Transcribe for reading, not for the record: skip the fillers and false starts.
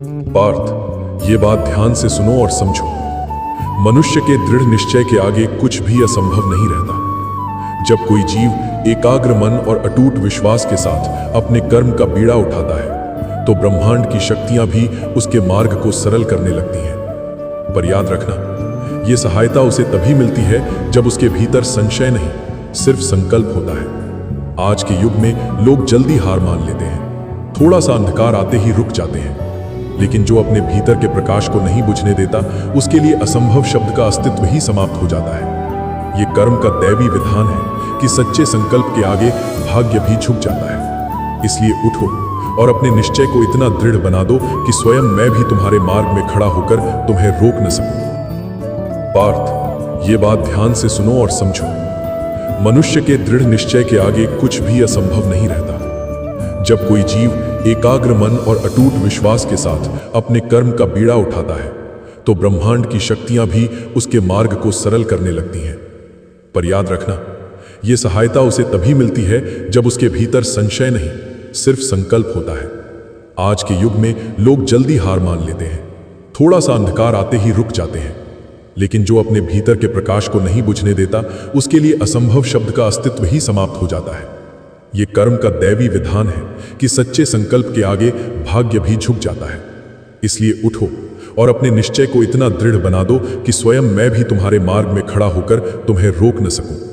पार्थ, ये बात ध्यान से सुनो और समझो। मनुष्य के दृढ़ निश्चय के आगे कुछ भी असंभव नहीं रहता। जब कोई जीव एकाग्र मन और अटूट विश्वास के साथ अपने कर्म का बीड़ा उठाता है तो ब्रह्मांड की शक्तियां भी उसके मार्ग को सरल करने लगती हैं। पर याद रखना, ये सहायता उसे तभी मिलती है जब उसके भीतर संशय नहीं, सिर्फ संकल्प होता है। आज के युग में लोग जल्दी हार मान लेते हैं, थोड़ा सा अंधकार आते ही रुक जाते हैं। लेकिन जो अपने भीतर के प्रकाश को नहीं बुझने देता, उसके लिए असंभव शब्द का अस्तित्व ही समाप्त हो जाता है। ये कर्म का दैवी विधान है कि सच्चे संकल्प के आगे भाग्य भी झुक जाता है। इसलिए उठो और अपने निश्चय को इतना दृढ़ बना दो कि स्वयं मैं भी तुम्हारे मार्ग में खड़ा होकर तुम्हें रोक न सकूं। पार्थ, ये बात ध्यान से सुनो और समझो। मनुष्य के दृढ़ निश्चय के आगे कुछ भी असंभव नहीं रहता। जब कोई जीव एकाग्र मन और अटूट विश्वास के साथ अपने कर्म का बीड़ा उठाता है तो ब्रह्मांड की शक्तियां भी उसके मार्ग को सरल करने लगती हैं। पर याद रखना, यह सहायता उसे तभी मिलती है जब उसके भीतर संशय नहीं, सिर्फ संकल्प होता है। आज के युग में लोग जल्दी हार मान लेते हैं, थोड़ा सा अंधकार आते ही रुक जाते हैं। लेकिन जो अपने भीतर के प्रकाश को नहीं बुझने देता, उसके लिए असंभव शब्द का अस्तित्व ही समाप्त हो जाता है। ये कर्म का दैवी विधान है कि सच्चे संकल्प के आगे भाग्य भी झुक जाता है। इसलिए उठो और अपने निश्चय को इतना दृढ़ बना दो कि स्वयं मैं भी तुम्हारे मार्ग में खड़ा होकर तुम्हें रोक न सकूं।